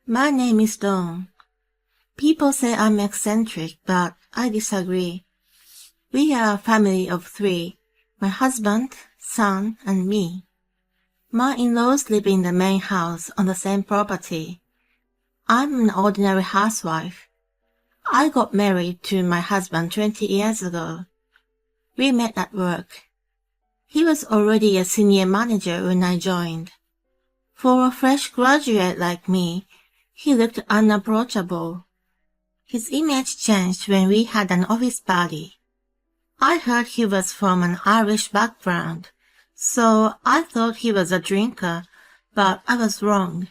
My name is Dawn. People say I'm eccentric, but I disagree. We are a family of three, my husband, son, and me. My in-laws live in the main house on the same property. I'm an ordinary housewife. I got married to my husband 20 years ago. We met at work. He was already a senior manager when I joined. For a fresh graduate like me, he looked unapproachable. His image changed when we had an office party. I heard he was from an Irish background, so I thought he was a drinker, but I was wrong.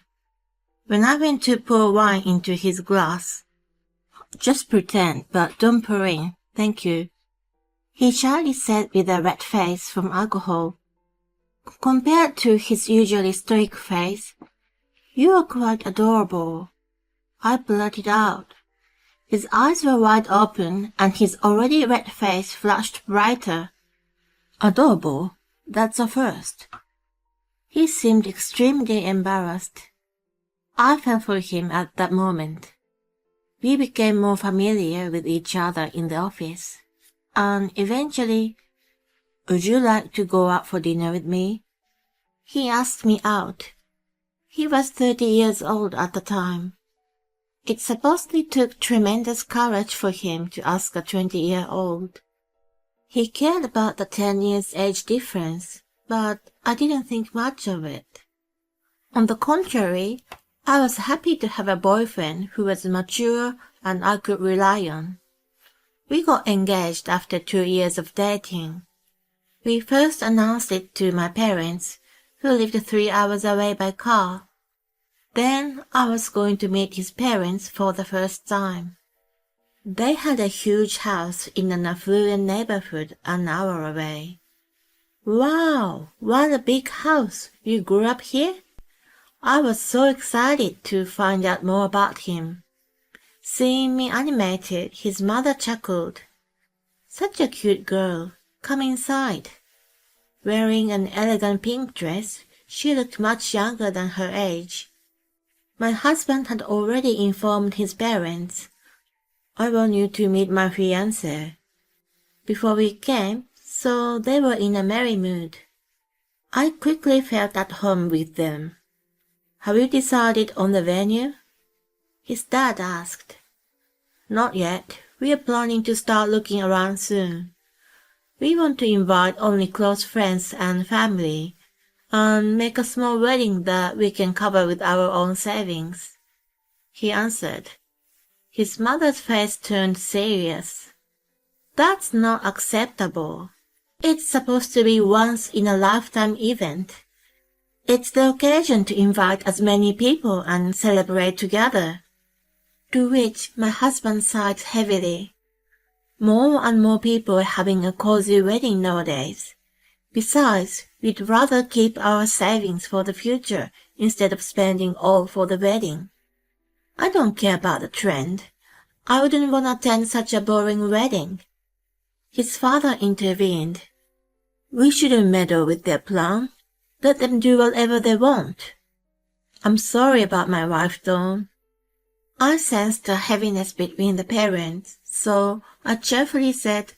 When I went to pour wine into his glass, "Just pretend, but don't pour in, thank you," he shyly said with a red face from alcohol. Compared to his usually stoic face, "You are quite adorable," I blurted out. His eyes were wide open, and his already red face flushed brighter. "Adorable? That's a first." He seemed extremely embarrassed. I fell for him at that moment. We became more familiar with each other in the office, and eventually, "Would you like to go out for dinner with me?" He asked me out. He was 30 years old at the time. It supposedly took tremendous courage for him to ask a 20-year-old. He cared about the 10 years age difference, but I didn't think much of it. On the contrary, I was happy to have a boyfriend who was mature and I could rely on. We got engaged after 2 years of dating. We first announced it to my parents, who lived 3 hours away by car. Then I was going to meet his parents for the first time. They had a huge house in an affluent neighborhood an hour away. "Wow, what a big house! You grew up here?" I was so excited to find out more about him. Seeing me animated, his mother chuckled. "Such a cute girl. Come inside." Wearing an elegant pink dress, she looked much younger than her age. My husband had already informed his parents. "I want you to meet my fiancé," before we came, so they were in a merry mood. I quickly felt at home with them. "Have you decided on the venue?" his dad asked. "Not yet. We are planning to start looking around soon. We want to invite only close friends and family, and make a small wedding that we can cover with our own savings," he answered. His mother's face turned serious. "That's not acceptable. It's supposed to be once-in-a-lifetime event. It's the occasion to invite as many people and celebrate together." To which my husband sighed heavily. More and more people are having a cozy wedding nowadays. Besides, we'd rather keep our savings for the future instead of spending all for the wedding. "I don't care about the trend. I wouldn't want to attend such a boring wedding." His father intervened. "We shouldn't meddle with their plan. Let them do whatever they want." "I'm sorry about my wife, Dawn." I sensed a heaviness between the parents, so I cheerfully said,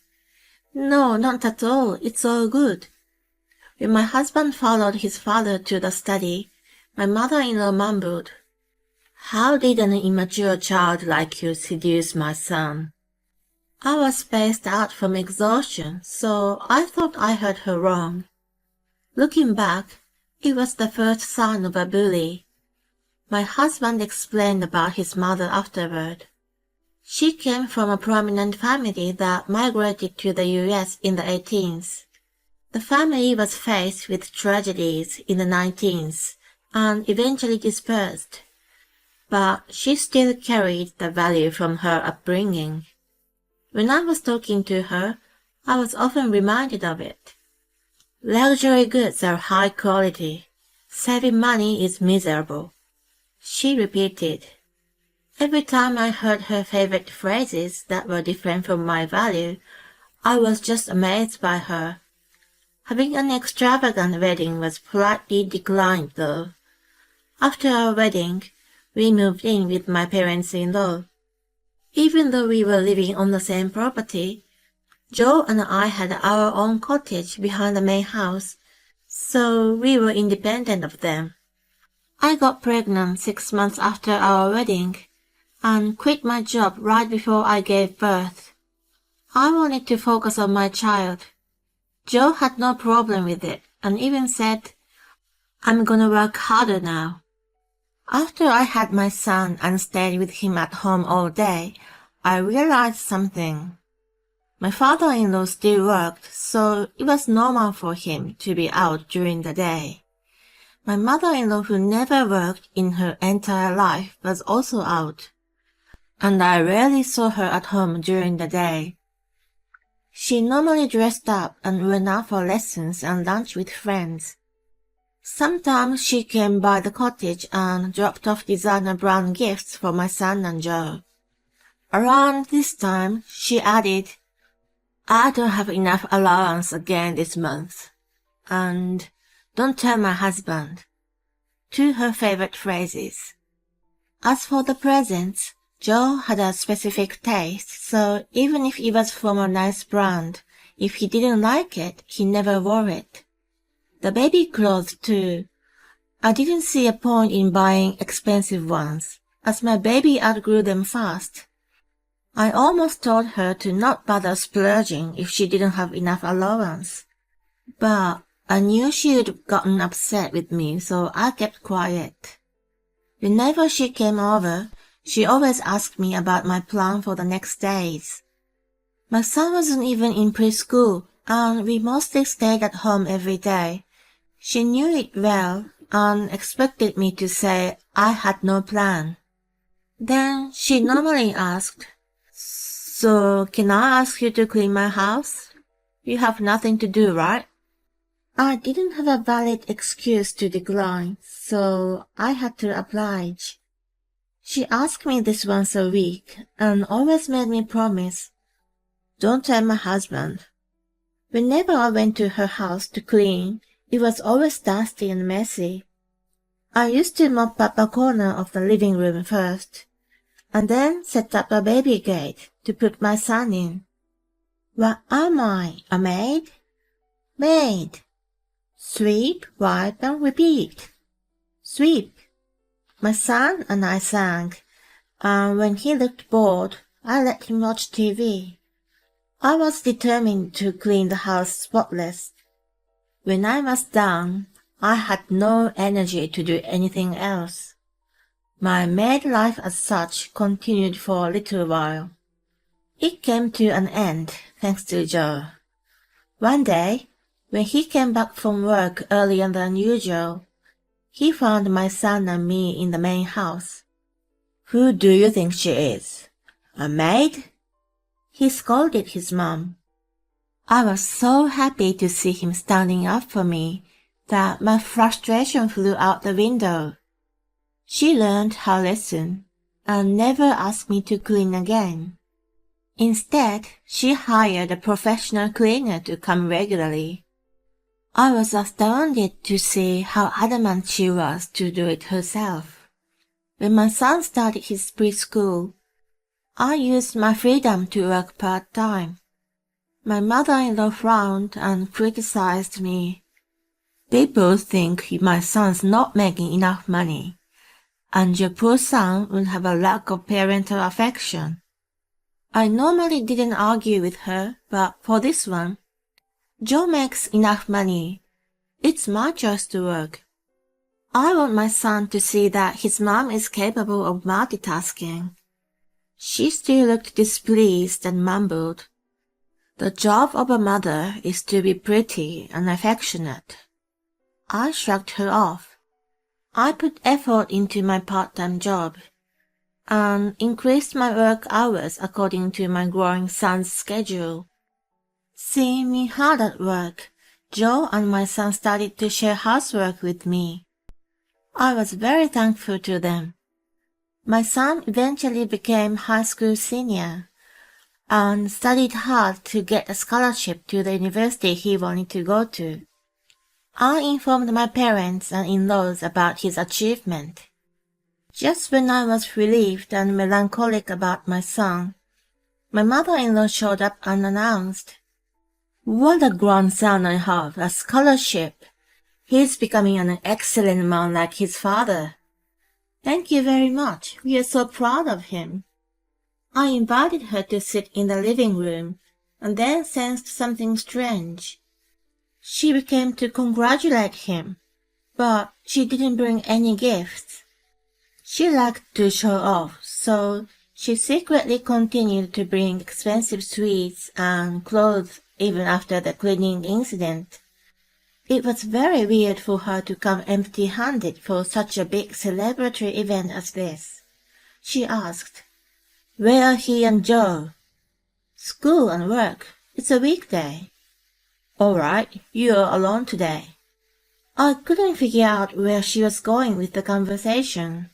"No, not at all. It's all good." When my husband followed his father to the study, my mother-in-law mumbled, "How did an immature child like you seduce my son?" I was spaced out from exhaustion, so I thought I heard her wrong. Looking back, it was the first sign of a bully. My husband explained about his mother afterward. She came from a prominent family that migrated to the US in the 18th. The family was faced with tragedies in the 19th and eventually dispersed, but she still carried the value from her upbringing. When I was talking to her, I was often reminded of it. Luxury goods are high quality. Saving money is miserable, she repeated. Every time I heard her favorite phrases that were different from my value, I was just amazed by her. Having an extravagant wedding was politely declined, though. After our wedding, we moved in with my parents-in-law. Even though we were living on the same property, Joe and I had our own cottage behind the main house, so we were independent of them. I got pregnant 6 months after our wedding and quit my job right before I gave birth. I wanted to focus on my child. Joe had no problem with it and even said, "I'm gonna work harder now." After I had my son and stayed with him at home all day, I realized something. My father-in-law still worked, so it was normal for him to be out during the day. My mother-in-law, who never worked in her entire life, was also out, and I rarely saw her at home during the day. She normally dressed up and went out for lessons and lunch with friends. Sometimes she came by the cottage and dropped off designer brand gifts for my son and Joe. Around this time, she added, "I don't have enough allowance again this month," and "Don't tell my husband," two her favorite phrases. As for the presents, Joe had a specific taste, so even if it was from a nice brand, if he didn't like it, he never wore it. The baby clothes too. I didn't see a point in buying expensive ones, as my baby outgrew them fast. I almost told her to not bother splurging if she didn't have enough allowance. But I knew she would gotten upset with me, so I kept quiet. Whenever she came over, she always asked me about my plan for the next days. My son wasn't even in preschool, and we mostly stayed at home every day. She knew it well and expected me to say I had no plan. Then she normally asked, "So can I ask you to clean my house? You have nothing to do, right?" I didn't have a valid excuse to decline, so I had to oblige. She asked me this once a week and always made me promise, "Don't tell my husband." Whenever I went to her house to clean, it was always dusty and messy. I used to mop up a corner of the living room first, and then set up a baby gate to put my son in. What am I, a maid? Maid. Sweep, wipe, and repeat. Sweep. My son and I sang, and when he looked bored, I let him watch TV. I was determined to clean the house spotless. When I was done, I had no energy to do anything else. My maid life as such continued for a little while. It came to an end, thanks to Joe. One day, when he came back from work earlier than usual, he found my son and me in the main house. "Who do you think she is? A maid?" he scolded his mom. I was so happy to see him standing up for me that my frustration flew out the window. She learned her lesson and never asked me to clean again. Instead, she hired a professional cleaner to come regularly. I was astounded to see how adamant she was to do it herself. When my son started his preschool, I used my freedom to work part-time. My mother-in-law frowned and criticized me. "People think my son's not making enough money, and your poor son will have a lack of parental affection." I normally didn't argue with her, but for this one, "Joe makes enough money. It's my choice to work. I want my son to see that his mom is capable of multitasking." She still looked displeased and mumbled, "The job of a mother is to be pretty and affectionate." I shrugged her off. I put effort into my part-time job and increased my work hours according to my growing son's schedule. Seeing me hard at work, Joe and my son started to share housework with me. I was very thankful to them. My son eventually became high school senior and studied hard to get a scholarship to the university he wanted to go to. I informed my parents and in-laws about his achievement. Just when I was relieved and melancholic about my son, my mother-in-law showed up unannounced. What a grandson I have, a scholarship. He's becoming an excellent man like his father. Thank you very much. We are so proud of him. I invited her to sit in the living room and then sensed something strange. She came to congratulate him, but she didn't bring any gifts. She liked to show off, so she secretly continued to bring expensive sweets and clothes even after the cleaning incident. It was very weird for her to come empty-handed for such a big celebratory event as this. She asked, "Where are he and Joe?" "School and work. It's a weekday." "All right, you're alone today." I couldn't figure out where she was going with the conversation.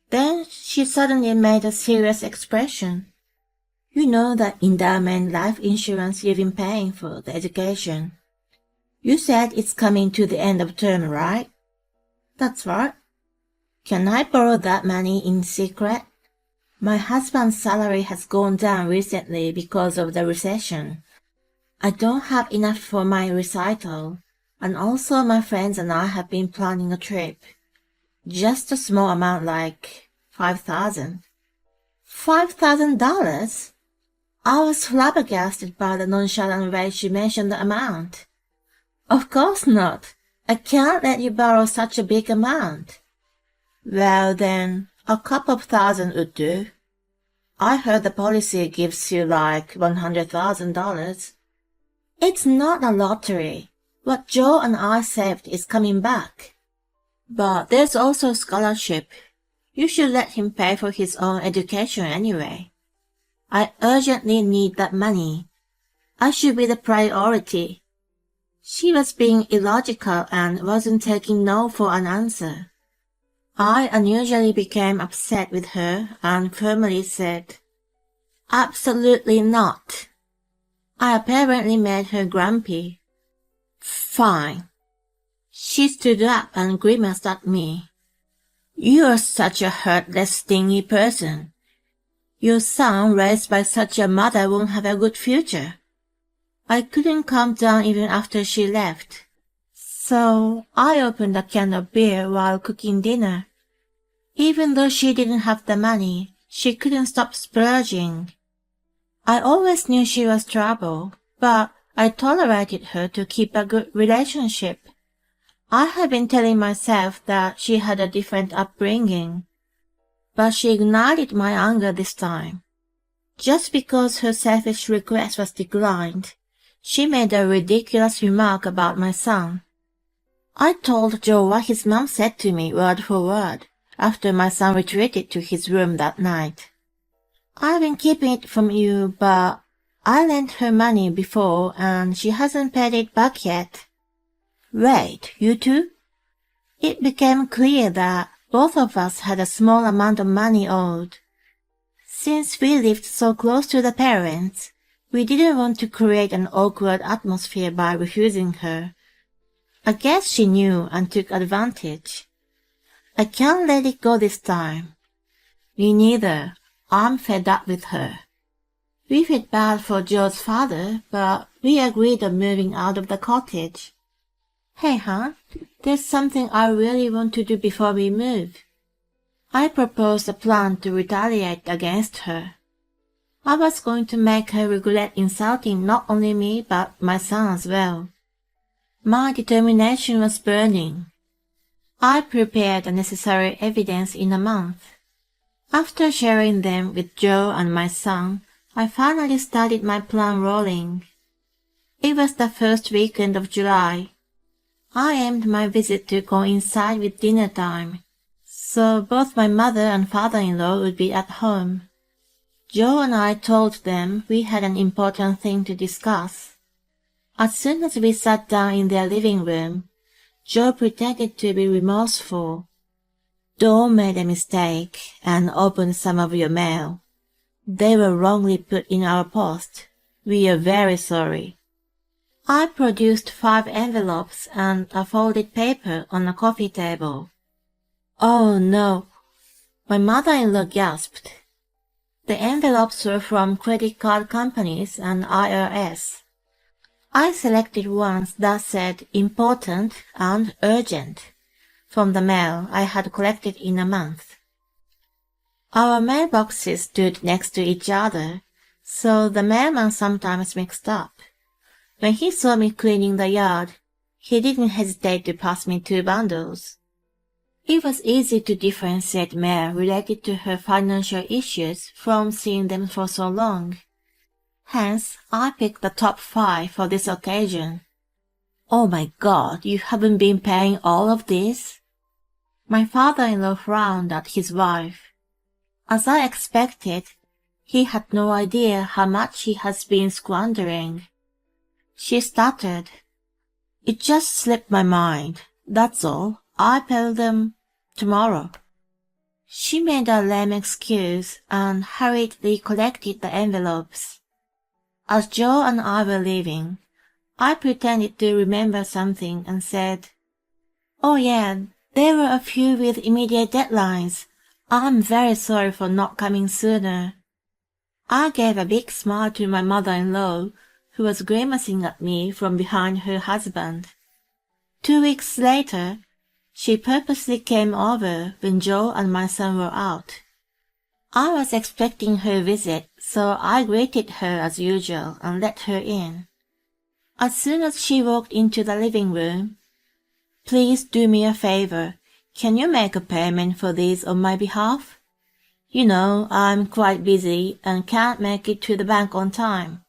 Then she suddenly made a serious expression. "You know that endowment life insurance you've been paying for the education. You said it's coming to the end of term, right?" "That's right." "Can I borrow that money in secret? My husband's salary has gone down recently because of the recession. I don't have enough for my recital, and also my friends and I have been planning a trip. Just a small amount like $5,000. $5,000? I was flabbergasted by the nonchalant way she mentioned the amount. "Of course not. I can't let you borrow such a big amount." "Well then, a couple of thousand would do. I heard the policy gives you like $100,000. "It's not a lottery. What Joe and I saved is coming back." "But there's also scholarship. You should let him pay for his own education anyway." "I urgently need that money. I should be the priority." She was being illogical and wasn't taking no for an answer. I unusually became upset with her and firmly said, "Absolutely not." I apparently made her grumpy. "Fine." She stood up and grimaced at me. "You're such a heartless, stingy person. Your son raised by such a mother won't have a good future." I couldn't calm down even after she left, so I opened a can of beer while cooking dinner. Even though she didn't have the money, she couldn't stop splurging. I always knew she was trouble, but I tolerated her to keep a good relationship. I had been telling myself that she had a different upbringing, but she ignited my anger this time. Just because her selfish request was declined, she made a ridiculous remark about my son. I told Joe what his mom said to me word for word after my son retreated to his room that night. "I've been keeping it from you, but I lent her money before and she hasn't paid it back yet." "Wait, you too?" It became clear that both of us had a small amount of money owed. Since we lived so close to the parents, we didn't want to create an awkward atmosphere by refusing her. I guess she knew and took advantage. I can't let it go this time. Me neither. I'm fed up with her. We felt bad for Joe's father, but we agreed on moving out of the cottage. "Hey, hon, there's something I really want to do before we move." I proposed a plan to retaliate against her. I was going to make her regret insulting not only me but my son as well. My determination was burning. I prepared the necessary evidence in a month. After sharing them with Joe and my son, I finally started my plan rolling. It was the first weekend of July. I aimed my visit to coincide with dinner time, so both my mother and father-in-law would be at home. Joe and I told them we had an important thing to discuss. As soon as we sat down in their living room, Joe pretended to be remorseful. "Dawn made a mistake and opened some of your mail. They were wrongly put in our post. We are very sorry." I produced 5 envelopes and a folded paper on a coffee table. "Oh no, My mother-in-law gasped. The envelopes were from credit card companies and IRS. I selected ones that said important and urgent from the mail I had collected in a month. Our mailboxes stood next to each other, so the mailman sometimes mixed up. When he saw me cleaning the yard, he didn't hesitate to pass me 2 bundles. It was easy to differentiate mail related to her financial issues from seeing them for so long. Hence, I picked the top 5 for this occasion. Oh my God, you haven't been paying all of this? My father-in-law frowned at his wife. As I expected, he had no idea how much he has been squandering. She stuttered. It just slipped my mind, that's all. I'll pay them tomorrow. She made a lame excuse and hurriedly collected the envelopes. As Joe and I were leaving, I pretended to remember something and said, "Oh yeah, there were a few with immediate deadlines. I'm very sorry for not coming sooner." I gave a big smile to my mother-in-law, who was grimacing at me from behind her husband. 2 weeks later, she purposely came over when Joe and my son were out. I was expecting her visit, so I greeted her as usual and let her in. As soon as she walked into the living room, "Please do me a favor. Can you make a payment for these on my behalf? You know, I'm quite busy and can't make it to the bank on time."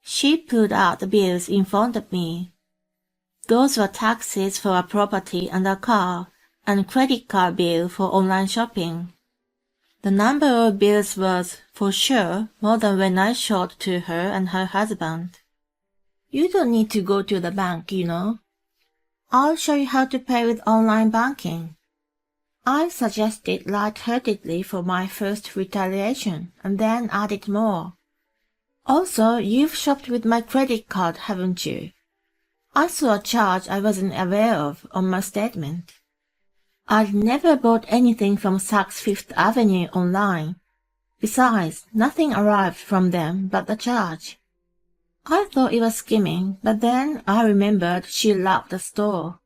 She pulled out the bills in front of me. Those were taxes for a property and a car, and credit card bill for online shopping. The number of bills was, for sure, more than when I showed to her and her husband. "You don't need to go to the bank, you know. I'll show you how to pay with online banking," I suggested light-heartedly for my first retaliation, and then added more. "Also, you've shopped with my credit card, haven't you? I saw a charge I wasn't aware of on my statement. I'd never bought anything from Saks Fifth Avenue online. Besides, nothing arrived from them but the charge." I thought it was skimming, but then I remembered she loved the store.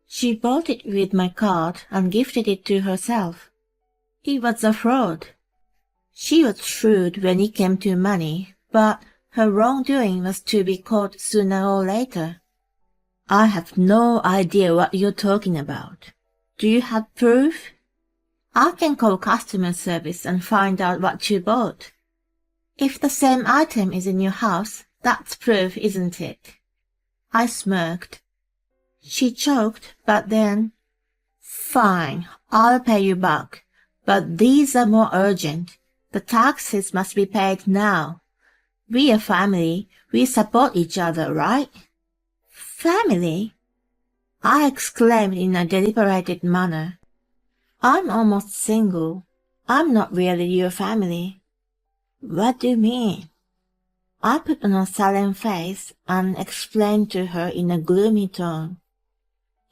She bought it with my card and gifted it to herself. It was a fraud. She was shrewd when it came to money, but her wrongdoing was to be caught sooner or later. "I have no idea what you're talking about. Do you have proof?" "I can call customer service and find out what you bought. If the same item is in your house, that's proof, isn't it?" I smirked. She choked, but then, "Fine, I'll pay you back, but these are more urgent. The taxes must be paid now. We're a family. We support each other, right?" "Family?" I exclaimed in a deliberated manner. "I'm almost single. I'm not really your family." "What do you mean?" I put on a sullen face and explained to her in a gloomy tone.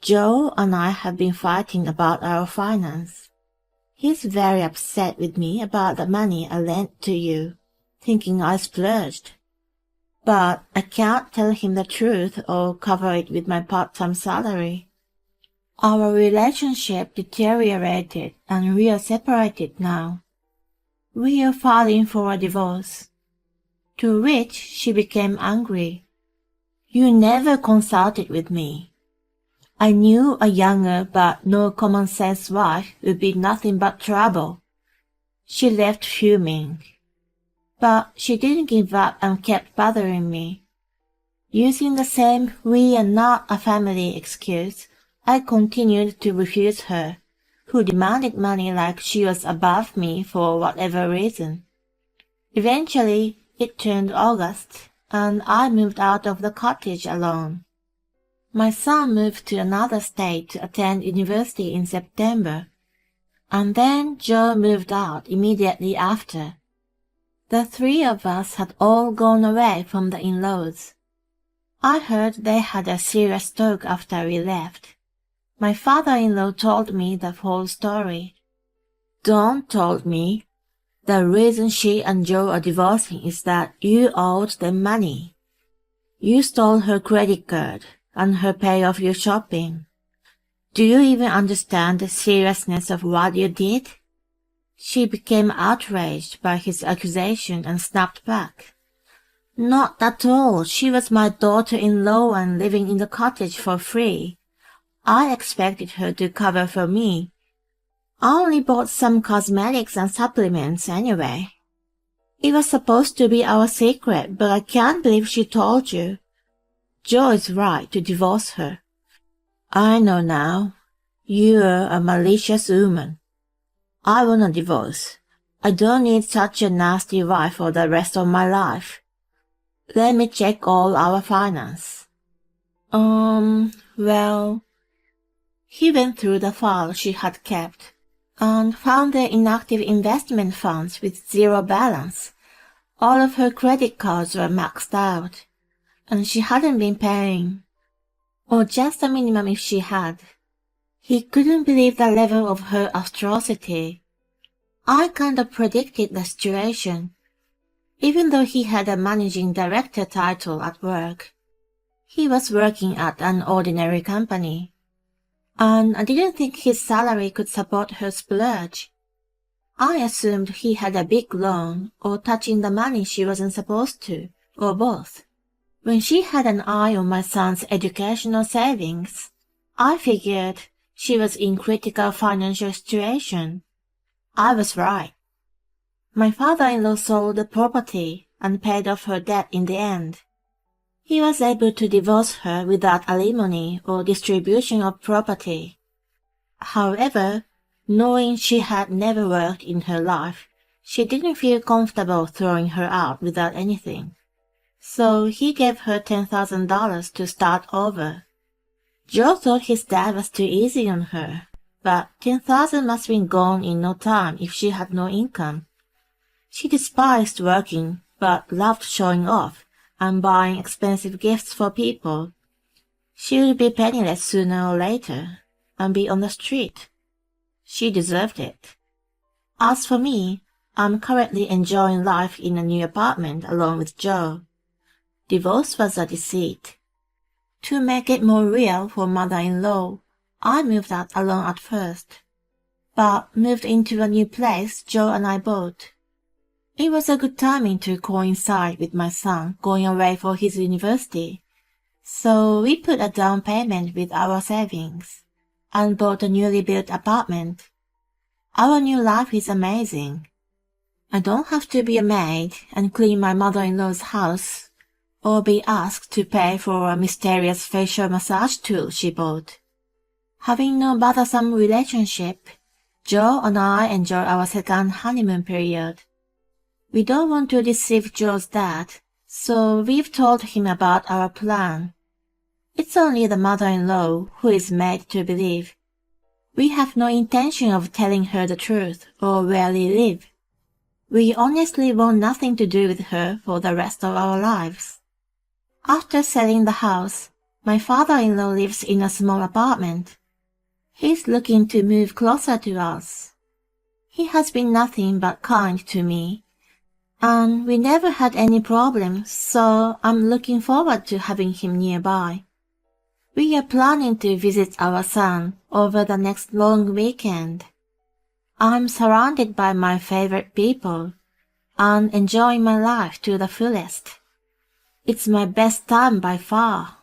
"Joe and I have been fighting about our finance. He's very upset with me about the money I lent to you, thinking I splurged. But I can't tell him the truth or cover it with my part-time salary. Our relationship deteriorated and we are separated now. We are filing for a divorce." To which she became angry. "You never consulted with me. I knew a younger but no common-sense wife would be nothing but trouble." She left fuming. But she didn't give up and kept bothering me. Using the same "we are not a family" excuse, I continued to refuse her, who demanded money like she was above me for whatever reason. Eventually, it turned August, and I moved out of the cottage alone. My son moved to another state to attend university in September, and then Joe moved out immediately after. The 3 of us had all gone away from the in-laws. I heard they had a serious talk after we left. My father-in-law told me the whole story. Dawn told me the reason she and Joe are divorcing is that you owed them money. You stole her credit card and her pay off your shopping. Do you even understand the seriousness of what you did? She became outraged by his accusation and snapped back. Not at all. She was my daughter-in-law and living in the cottage for free. I expected her to cover for me. I only bought some cosmetics and supplements anyway. It was supposed to be our secret, but I can't believe she told you. Joe is right to divorce her. I know now. You're a malicious woman. I want a divorce. I don't need such a nasty wife for the rest of my life. Let me check all our finance. Well... He went through the file she had kept and found their inactive investment funds with zero balance. All of her credit cards were maxed out, and she hadn't been paying, or just the minimum if she had. He couldn't believe the level of her atrocity. I kind of predicted the situation, even though he had a managing director title at work. He was working at an ordinary company, and I didn't think his salary could support her splurge. I assumed he had a big loan or touching the money she wasn't supposed to, or both. When she had an eye on my son's educational savings, I figured she was in critical financial situation. I was right. My father-in-law sold the property and paid off her debt in the end. He was able to divorce her without alimony or distribution of property. However, knowing she had never worked in her life, she didn't feel comfortable throwing her out without anything. So he gave her $10,000 to start over. Joe thought his dad was too easy on her, but $10,000 must have been gone in no time if she had no income. She despised working, but loved showing off and buying expensive gifts for people. She would be penniless sooner or later, and be on the street. She deserved it. As for me, I'm currently enjoying life in a new apartment along with Joe. Divorce was a deceit. To make it more real for mother-in-law, I moved out alone at first, but moved into a new place Joe and I bought. It was a good timing to coincide with my son going away for his university, so we put a down payment with our savings and bought a newly built apartment. Our new life is amazing. I don't have to be a maid and clean my mother-in-law's house, or be asked to pay for a mysterious facial massage tool she bought. Having no bothersome relationship, Joe and I enjoy our second honeymoon period. We don't want to deceive Joe's dad, so we've told him about our plan. It's only the mother-in-law who is made to believe. We have no intention of telling her the truth or where we live. We honestly want nothing to do with her for the rest of our lives. After selling the house, my father-in-law lives in a small apartment. He's looking to move closer to us. He has been nothing but kind to me, and we never had any problems, so I'm looking forward to having him nearby. We are planning to visit our son over the next long weekend. I'm surrounded by my favorite people and enjoying my life to the fullest. It's my best time by far.